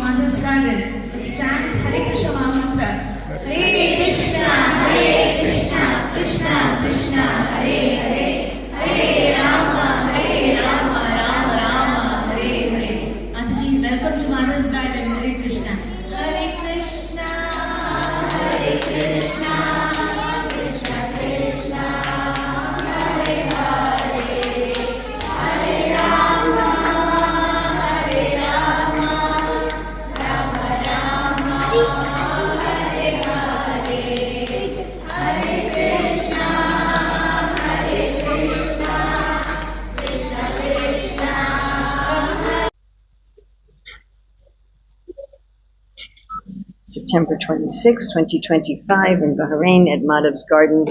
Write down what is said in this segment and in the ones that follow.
Madhav's garden. Let's chant Hare Krishna Mahamantra. Hare Krishna, Krishna Krishna, Hare Hare, Hare Rama, Rama Rama, Hare Hare. Mathaji, welcome to Madhav's garden. Hare Krishna. Hare Krishna, Krishna Krishna, Hare Hare, Hare Rama, Rama Rama, Hare Hare, Hare Krishna, Krishna Krishna. September 26, 2025 in Bahrain at Madhav's Garden,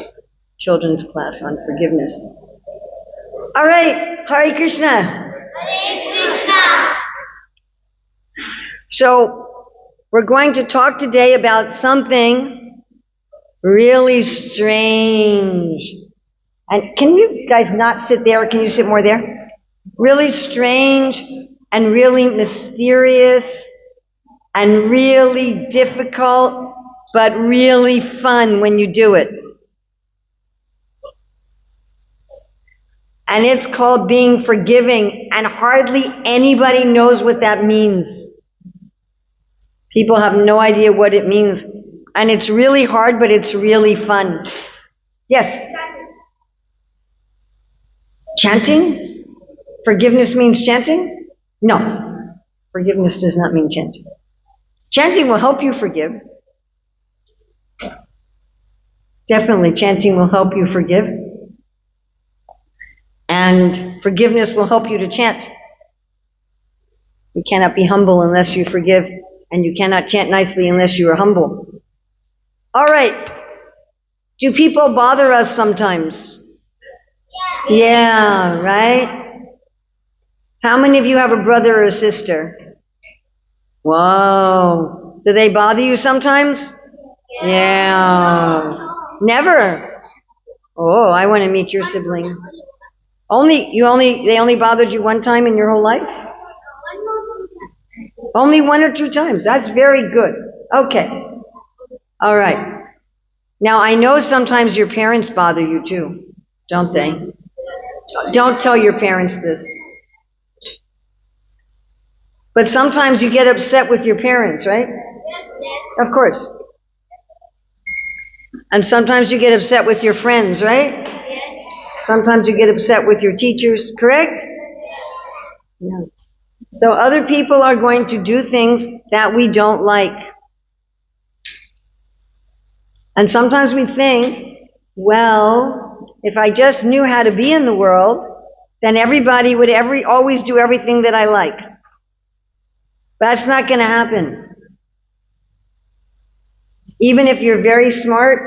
children's class on forgiveness. All right, Hare Krishna. Hare Krishna. So we're going to talk today about something really strange. And can you guys not sit there? Can you sit more there? Really strange and really mysterious and really difficult, but really fun when you do it. And it's called being forgiving, and hardly anybody knows what that means. People have no idea what it means. And it's really hard, but it's really fun. Yes? Chanting? Forgiveness means chanting? No. Forgiveness does not mean chanting. Chanting will help you forgive. Definitely, chanting will help you forgive. And forgiveness will help you to chant. You cannot be humble unless you forgive, and you cannot chant nicely unless you are humble. All right. Do people bother us sometimes? Yeah, right? How many of you have a brother or a sister? Whoa. Do they bother you sometimes? Yeah. Never. Oh, I want to meet your sibling. They only bothered you one time in your whole life? Only one or two times. That's very good. Okay. All right. Now, I know sometimes your parents bother you too, don't they? Don't tell your parents this. But sometimes you get upset with your parents, right? Of course. And sometimes you get upset with your friends, right? Sometimes you get upset with your teachers, correct? Yeah. So other people are going to do things that we don't like. And sometimes we think, well, if I just knew how to be in the world, then everybody would always do everything that I like. That's not going to happen. Even if you're very smart,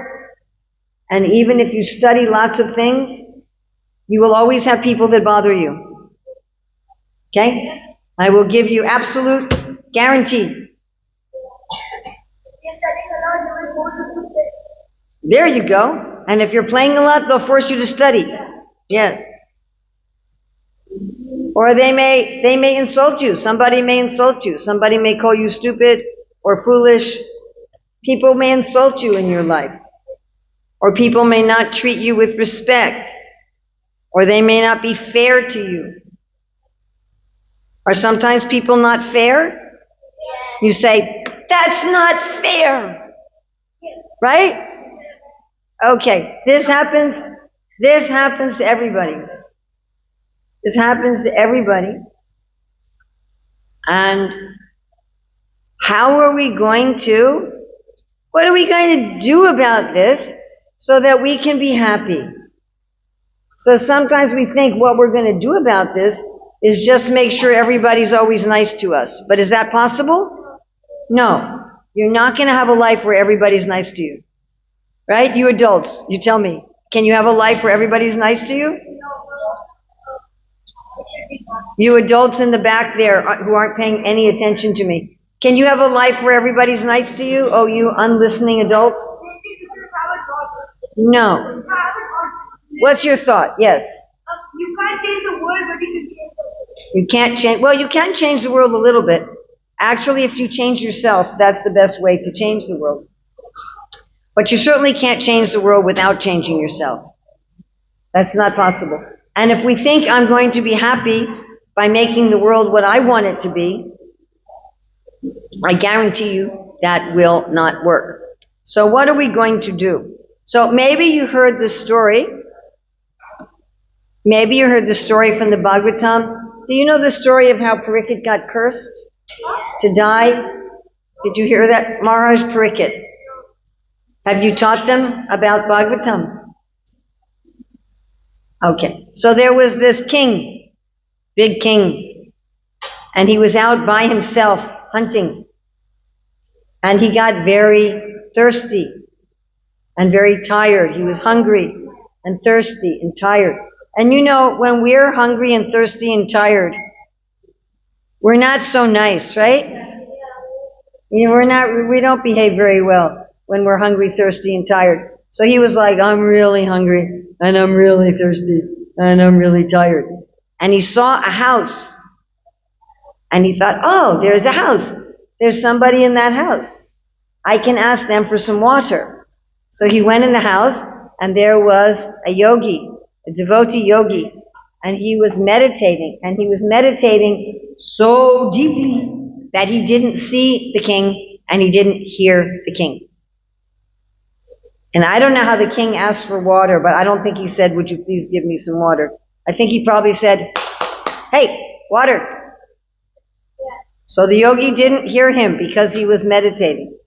and even if you study lots of things, you will always have people that bother you. Okay? I will give you absolute guarantee. You're studying a lot, you will force us to play. There you go. And if you're playing a lot, they'll force you to study. Yes. Or they may insult you. Somebody may insult you. Somebody may call you stupid or foolish. People may insult you in your life. Or people may not treat you with respect. Or they may not be fair to you. Are sometimes people not fair? You say, that's not fair. Right? Okay, this happens to everybody. This happens to everybody. And what are we going to do about this so that we can be happy? So sometimes we think what we're going to do about this is just make sure everybody's always nice to us. But is that possible? No. You're not going to have a life where everybody's nice to you. Right? You adults, you tell me. Can you have a life where everybody's nice to you? You adults in the back there who aren't paying any attention to me. Can you have a life where everybody's nice to you? Oh, you unlistening adults? No. What's your thought? Yes. You can't change the world, but you can change yourself. You can't change, well, you can change the world a little bit. Actually, if you change yourself, that's the best way to change the world. But you certainly can't change the world without changing yourself. That's not possible. And if we think I'm going to be happy by making the world what I want it to be, I guarantee you that will not work. So what are we going to do? So maybe you heard the story. Maybe you heard the story from the Bhagavatam. Do you know the story of how Parikshit got cursed to die? Did you hear that? Maharaj Parikshit. Have you taught them about Bhagavatam? Okay. So there was this king, big king, and he was out by himself hunting. And he got very thirsty and very tired. He was hungry and thirsty and tired. And you know, when we're hungry and thirsty and tired, we're not so nice, right? You know, we don't behave very well when we're hungry, thirsty, and tired. So he was like, I'm really hungry, and I'm really thirsty, and I'm really tired. And he saw a house, and he thought, oh, there's a house. There's somebody in that house. I can ask them for some water. So he went in the house, and there was a yogi, a devotee yogi, and he was meditating, and he was meditating so deeply that he didn't see the king, and he didn't hear the king. And I don't know how the king asked for water, but I don't think he said, would you please give me some water? I think he probably said, hey, water. So the yogi didn't hear him because he was meditating.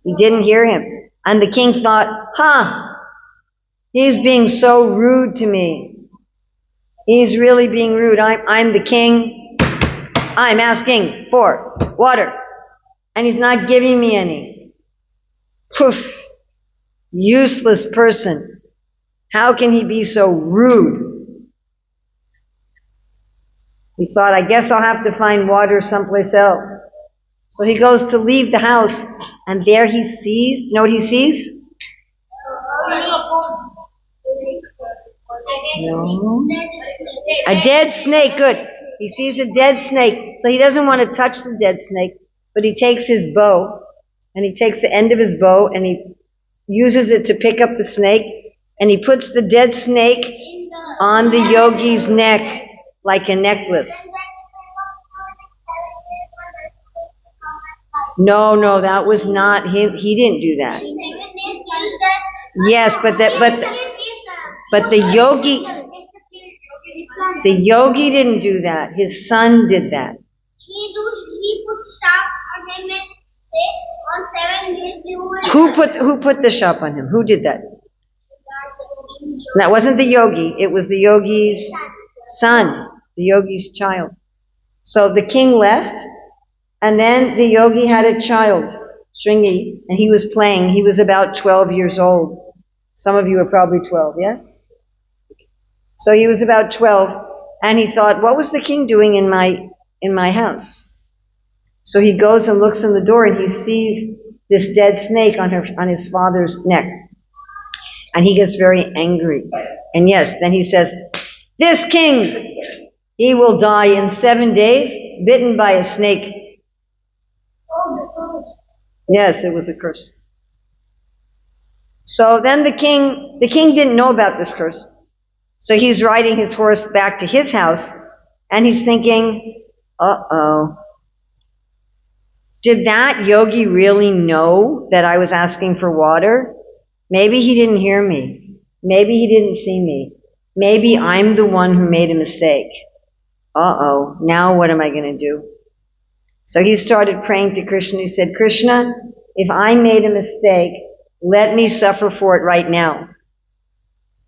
He didn't hear him. And the king thought, he's being so rude to me. He's really being rude. I'm the king. I'm asking for water. And he's not giving me any. Poof. Useless person. How can he be so rude? He thought, I guess I'll have to find water someplace else. So he goes to leave the house, and there he sees, you know what he sees? No. A dead snake, good. He sees a dead snake, so he doesn't want to touch the dead snake, but he takes his bow, and he takes the end of his bow, and he uses it to pick up the snake, and he puts the dead snake on the yogi's neck like a necklace. No, that was not him. He didn't do that. Yes, but the yogi didn't do that. His son did that. He put sharp on him and say on 7 days you will. Who put the sharp on him? Who did that? That wasn't the yogi. It was the yogi's son, the yogi's child. So the king left, and then the yogi had a child, Shringi, and he was playing. He was about 12 years old. Some of you are probably 12, yes? So he was about 12, and he thought, what was the king doing in my house? So he goes and looks in the door, and he sees this dead snake on his father's neck. And he gets very angry. And yes, then he says, this king, he will die in 7 days, bitten by a snake. Yes, it was a curse. So then the king didn't know about this curse. So he's riding his horse back to his house, and he's thinking, uh-oh. Did that yogi really know that I was asking for water? Maybe he didn't hear me. Maybe he didn't see me. Maybe I'm the one who made a mistake. Uh-oh, now what am I going to do? So he started praying to Krishna. He said, Krishna, if I made a mistake, let me suffer for it right now.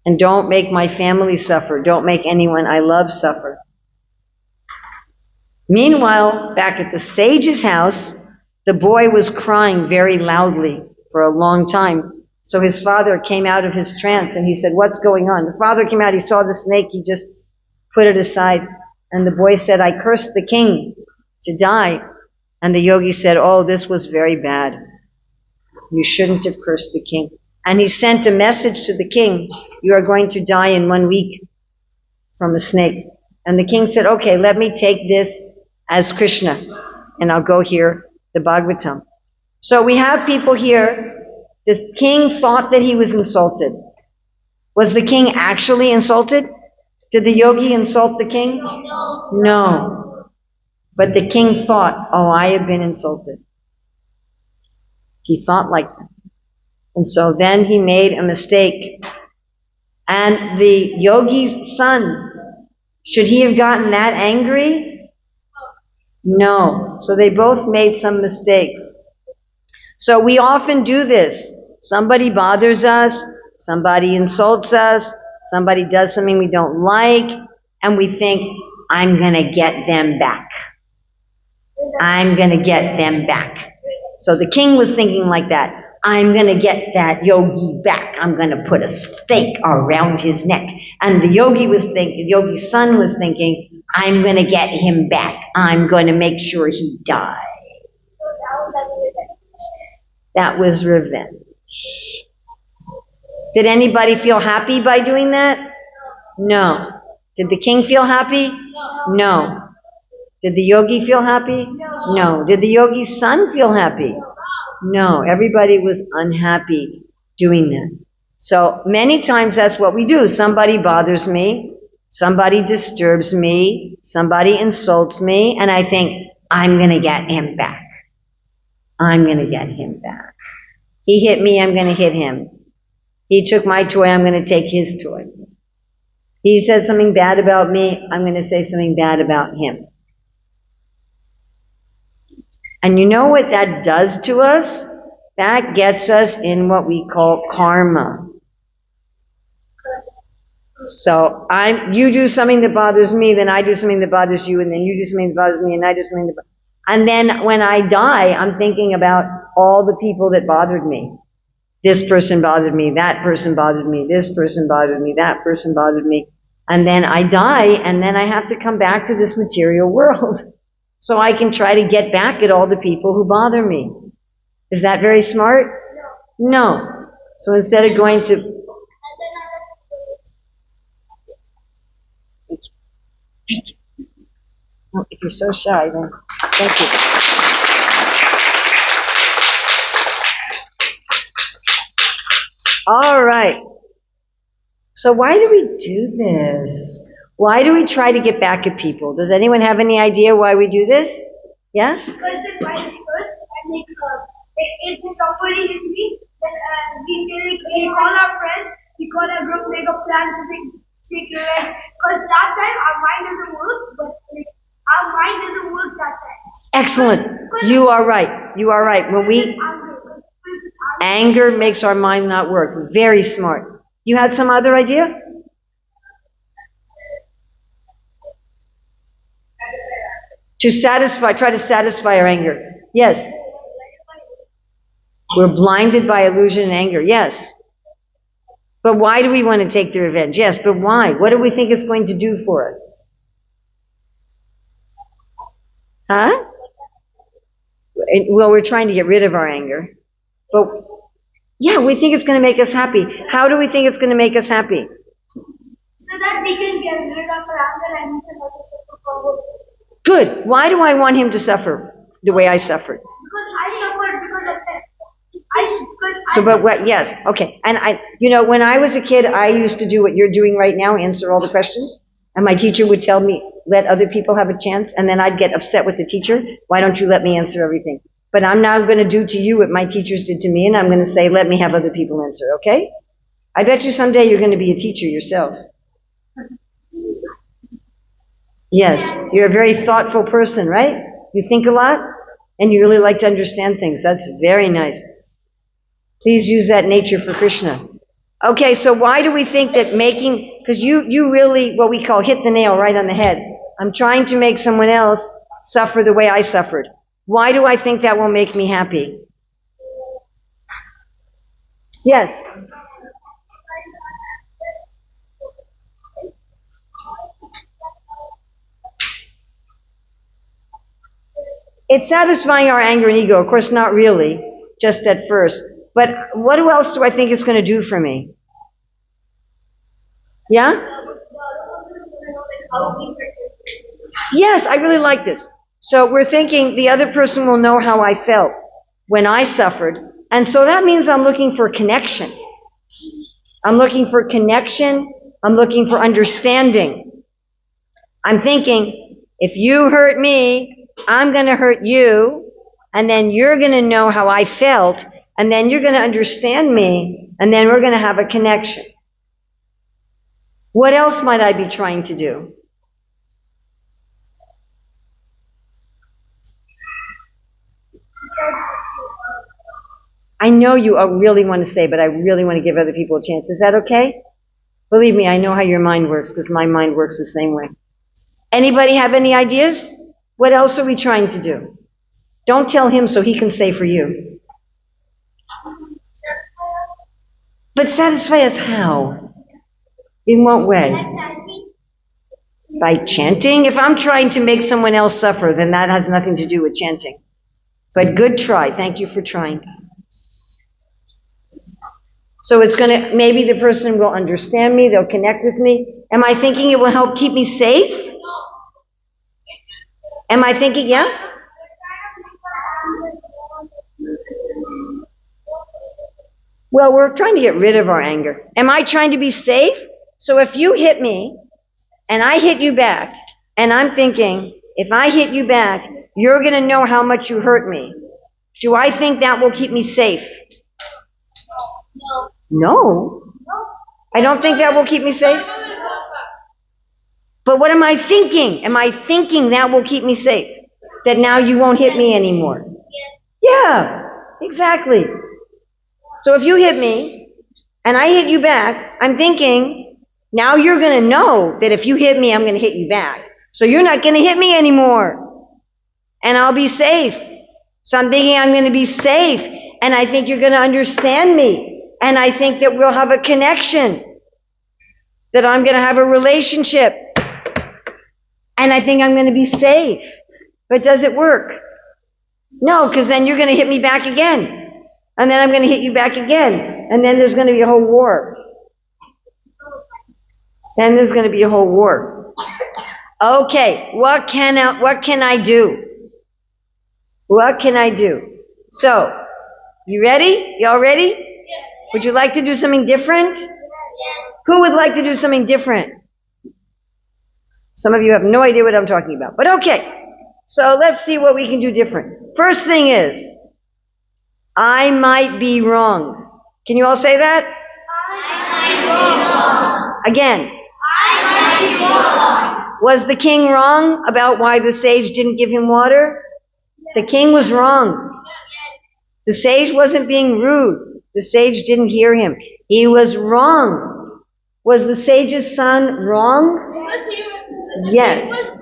And don't make my family suffer. Don't make anyone I love suffer. Meanwhile, back at the sage's house, the boy was crying very loudly for a long time. So his father came out of his trance and he said, what's going on? The father came out, he saw the snake, he just put it aside. And the boy said, I cursed the king to die. And the yogi said, oh, this was very bad. You shouldn't have cursed the king. And he sent a message to the king, you are going to die in 1 week from a snake. And the king said, okay, let me take this as Krishna. and I'll go here, the Bhagavatam. So we have people here. The king thought that he was insulted. Was the king actually insulted? Did the yogi insult the king? No. But the king thought, oh, I have been insulted. He thought like that. And so then he made a mistake. And the yogi's son, should he have gotten that angry? No. So they both made some mistakes. So we often do this. Somebody bothers us, somebody insults us, somebody does something we don't like, and we think, I'm going to get them back. I'm going to get them back. So the king was thinking like that. I'm going to get that yogi back. I'm going to put a stake around his neck. And the yogi's son was thinking, I'm going to get him back. I'm going to make sure he dies. That was revenge. Did anybody feel happy by doing that? No. Did the king feel happy? No. Did the yogi feel happy? No. Did the yogi's son feel happy? No. Everybody was unhappy doing that. So many times that's what we do. Somebody bothers me, somebody disturbs me, somebody insults me, and I think, I'm going to get him back. I'm going to get him back. He hit me, I'm going to hit him. He took my toy, I'm going to take his toy. He said something bad about me, I'm going to say something bad about him. And you know what that does to us? That gets us in what we call karma. So you do something that bothers me, then I do something that bothers you, and then you do something that bothers me, and I do something that bothers me. And then when I die, I'm thinking about all the people that bothered me. This person bothered me, that person bothered me, this person bothered me, that person bothered me. And then I die, and then I have to come back to this material world. So I can try to get back at all the people who bother me. Is that very smart? No. So instead of going to... Thank you. Well, if you're so shy, then thank you. All right. So why do we do this? Why do we try to get back at people? Does anyone have any idea why we do this? Yeah? Because they fight us first, and if somebody hits me, then we say, we call our friends, we call our group, make a plan to take revenge. Because that time our mind doesn't work, but our mind doesn't work that time. Excellent. You are right. You are right. When we anger makes our mind not work. Very smart. You had some other idea? Try to satisfy our anger. Yes. We're blinded by illusion and anger. Yes. But why do we want to take the revenge? Yes, but why? What do we think it's going to do for us? Huh? Well, we're trying to get rid of our anger. But, yeah, we think it's going to make us happy. How do we think it's going to make us happy? So that we can get rid of our anger and we can also suffer from this. Good. Why do I want him to suffer the way I suffered? Because I suffered because of that. Yes, okay. And when I was a kid, I used to do what you're doing right now, answer all the questions. And my teacher would tell me, let other people have a chance. And then I'd get upset with the teacher. Why don't you let me answer everything? But I'm now going to do to you what my teachers did to me. And I'm going to say, let me have other people answer, okay? I bet you someday you're going to be a teacher yourself. Yes, you're a very thoughtful person, right? You think a lot, and you really like to understand things. That's very nice. Please use that nature for Krishna. Okay, so why do we think that because you really, what we call, hit the nail right on the head. I'm trying to make someone else suffer the way I suffered. Why do I think that will make me happy? Yes. It's satisfying our anger and ego. Of course, not really, just at first. But what else do I think it's going to do for me? Yeah? Yes, I really like this. So we're thinking the other person will know how I felt when I suffered. And so that means I'm looking for connection. I'm looking for connection. I'm looking for understanding. I'm thinking, if you hurt me, I'm going to hurt you, and then you're going to know how I felt, and then you're going to understand me, and then we're going to have a connection. What else might I be trying to do? I know you really want to say, but I really want to give other people a chance. Is that okay? Believe me, I know how your mind works, because my mind works the same way. Anybody have any ideas? What else are we trying to do? Don't tell him so he can say for you. But satisfy us how? In what way? By chanting? If I'm trying to make someone else suffer, then that has nothing to do with chanting. But good try. Thank you for trying. So it's going to, maybe the person will understand me, they'll connect with me. Am I thinking it will help keep me safe? Am I thinking, yeah? Well, we're trying to get rid of our anger. Am I trying to be safe? So if you hit me, and I hit you back, and I'm thinking, if I hit you back, you're going to know how much you hurt me. Do I think that will keep me safe? No. I don't think that will keep me safe. But what am I thinking? Am I thinking that will keep me safe? That now you won't hit me anymore? Yeah, exactly. So if you hit me, and I hit you back, I'm thinking, now you're going to know that if you hit me, I'm going to hit you back. So you're not going to hit me anymore. And I'll be safe. So I'm thinking I'm going to be safe. And I think you're going to understand me. And I think that we'll have a connection. That I'm going to have a relationship. And I think I'm going to be safe. But does it work? No, because then you're going to hit me back again. And then I'm going to hit you back again. And then there's going to be a whole war. Then there's going to be a whole war. Okay, what can I do? What can I do? So, you ready? Y'all ready? Yes. Would you like to do something different? Yes. Who would like to do something different? Some of you have no idea what I'm talking about. But okay, so let's see what we can do different. First thing is, I might be wrong. Can you all say that? I might be wrong. Again. I might be wrong. Was the king wrong about why the sage didn't give him water? The king was wrong. The sage wasn't being rude. The sage didn't hear him. He was wrong. Was the sage's son wrong? Yes.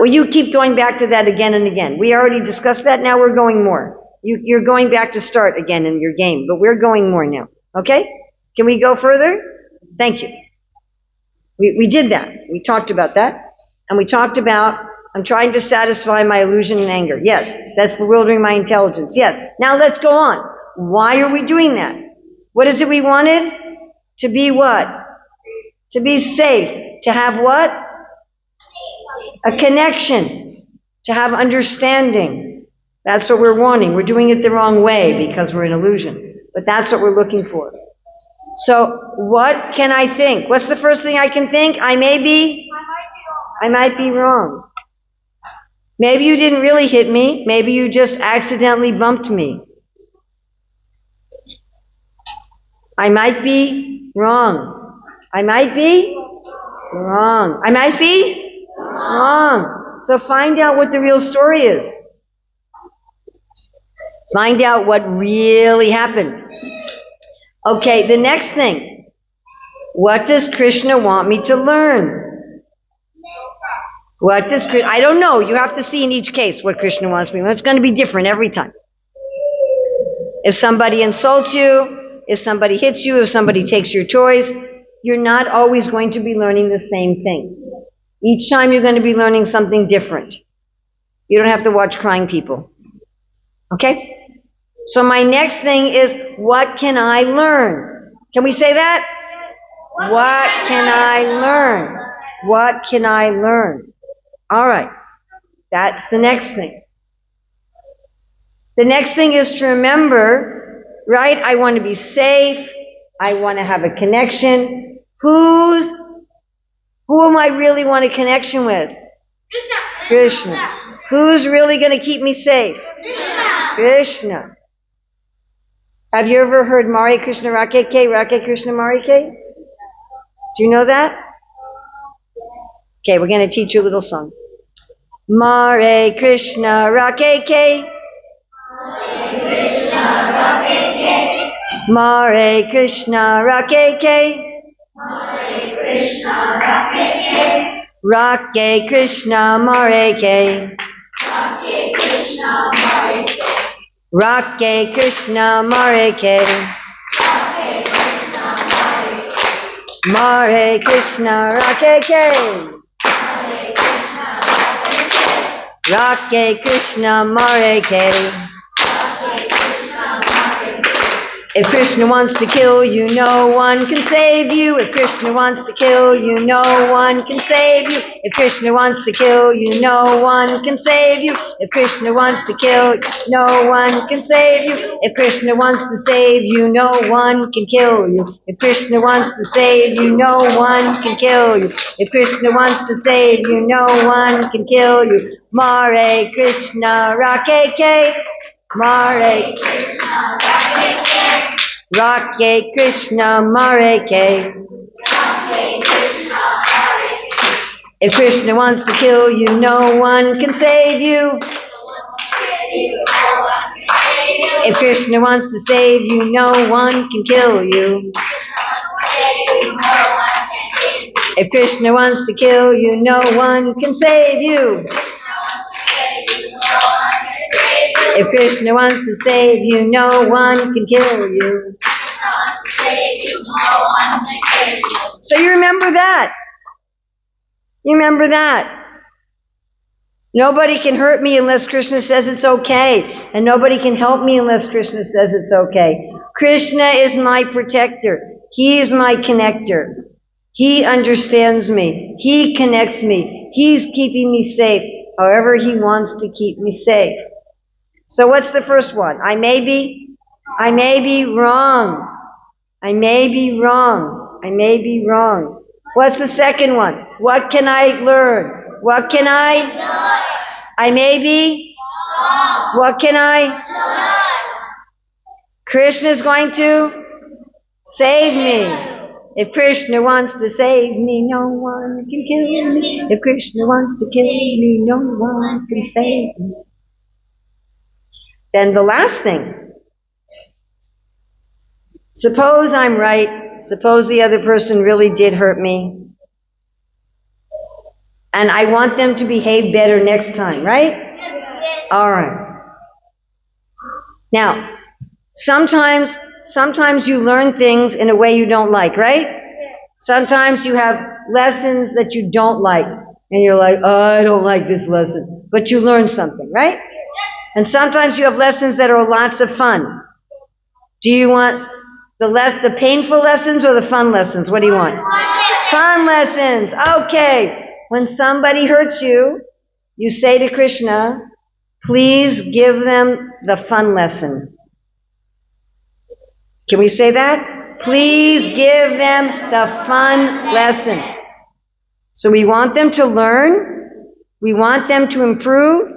Well, you keep going back to that again and again. We already discussed that. Now we're going more. You're going back to start again in your game, but we're going more now. Okay? Can we go further? Thank you. We did that. We talked about that. And we talked about, I'm trying to satisfy my illusion and anger. Yes, that's bewildering my intelligence. Yes. Now let's go on. Why are we doing that? What is it we wanted? To be what? To be safe. To have what? A connection. To have understanding. That's what we're wanting. We're doing it the wrong way because we're in illusion. But that's what we're looking for. So, what can I think? What's the first thing I can think? I might be wrong. Maybe you didn't really hit me. Maybe you just accidentally bumped me. I might be wrong. I might be wrong. I might be wrong. So find out what the real story is. Find out what really happened. Okay, the next thing. What does Krishna want me to learn? What does Krishna... I don't know. You have to see in each case what Krishna wants me to learn. It's going to be different every time. If somebody insults you, if somebody hits you, if somebody takes your toys, you're not always going to be learning the same thing. Each time you're going to be learning something different. You don't have to watch crying people. Okay? So my next thing is, what can I learn? Can we say that? What can I learn? What can I learn? All right. That's the next thing. The next thing is to remember, right? I want to be safe. I want to have a connection. Who am I really want a connection with? Krishna. Who's really going to keep me safe? Krishna. Have you ever heard Mare Krishna Rake Rake Krishna Mare Ke? Do you know that? Okay, we're going to teach you a little song. Mare Krishna Rake Ke. Mare Krishna Rake Ke. Rake Krishna Mare Ke. Rake Krishna Mare Ke. Mare Krishna Rake Ke. Rake Krishna Mare Ke. If Krishna wants to kill you, no one can save you. If Krishna wants to kill you, no one can save you. If Krishna wants to kill you, no one can save you. If Krishna wants to kill you, no one can save you. If Krishna wants to save you, no one can kill you. If Krishna wants to save you, no one can kill you. If Krishna wants to save you, no one can kill you. Mare Krishna Rake Ke. Mare Rake Krishna Mare Ke. If Krishna wants to kill you, no one can save you. If Krishna wants to save you, no one can kill you. If Krishna wants to kill you, no one can save you. If Krishna wants to save you, no one can kill you. So you remember that. You remember that. Nobody can hurt me unless Krishna says it's okay. And nobody can help me unless Krishna says it's okay. Krishna is my protector. He is my connector. He understands me. He connects me. He's keeping me safe however he wants to keep me safe. So what's the first one? I may be wrong. I may be wrong. I may be wrong. What's the second one? What can I learn? What can I may be wrong. What can I Krishna is going to save me. If Krishna wants to save me, no one can kill me. If Krishna wants to kill me, no one can save me. Then the last thing. Suppose I'm right. Suppose the other person really did hurt me. And I want them to behave better next time, right? All right. Now, sometimes you learn things in a way you don't like, right? Sometimes you have lessons that you don't like. And you're like, oh, I don't like this lesson. But you learn something, right? And sometimes you have lessons that are lots of fun. Do you want the painful lessons or the fun lessons? What do you want? Fun lessons. Okay. When somebody hurts you, you say to Krishna, please give them the fun lesson. Can we say that? Please give them the fun lesson. So we want them to learn. We want them to improve.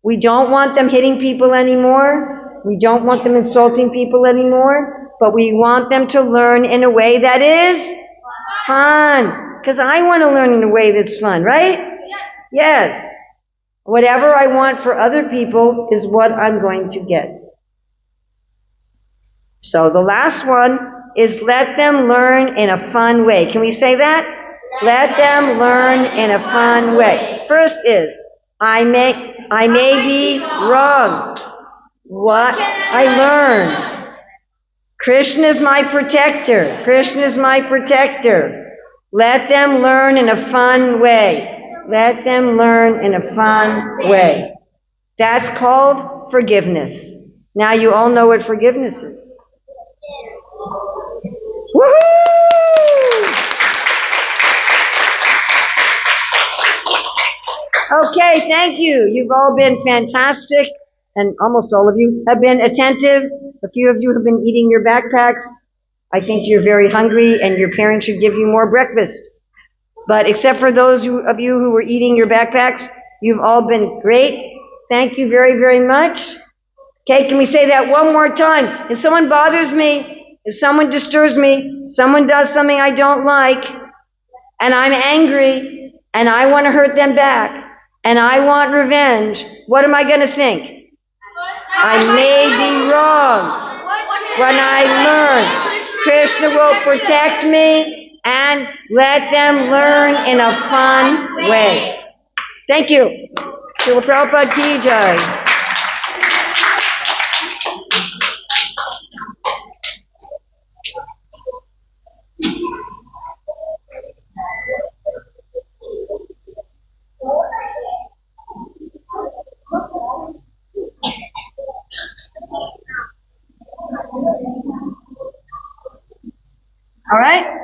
We don't want them hitting people anymore. We don't want them insulting people anymore. But we want them to learn in a way that is fun. Because I want to learn in a way that's fun, right? Yes. Whatever I want for other people is what I'm going to get. So the last one is let them learn in a fun way. Can we say that? Let them learn in a fun way. First is, I may be wrong. What I learn. Krishna is my protector. Krishna is my protector. Let them learn in a fun way. Let them learn in a fun way. That's called forgiveness. Now you all know what forgiveness is. Woohoo! Okay, thank you. You've all been fantastic, and almost all of you have been attentive. A few of you have been eating your backpacks. I think you're very hungry, and your parents should give you more breakfast. But except for those of you who were eating your backpacks, you've all been great. Thank you very, very much. Okay, can we say that one more time? If someone bothers me, if someone disturbs me, someone does something I don't like, and I'm angry, and I want to hurt them back, and I want revenge, what am I going to think? I may be wrong. When I learn, Krishna will protect me and let them learn in a fun way. Thank you. Srila Prabhupada Ki Jai. All right?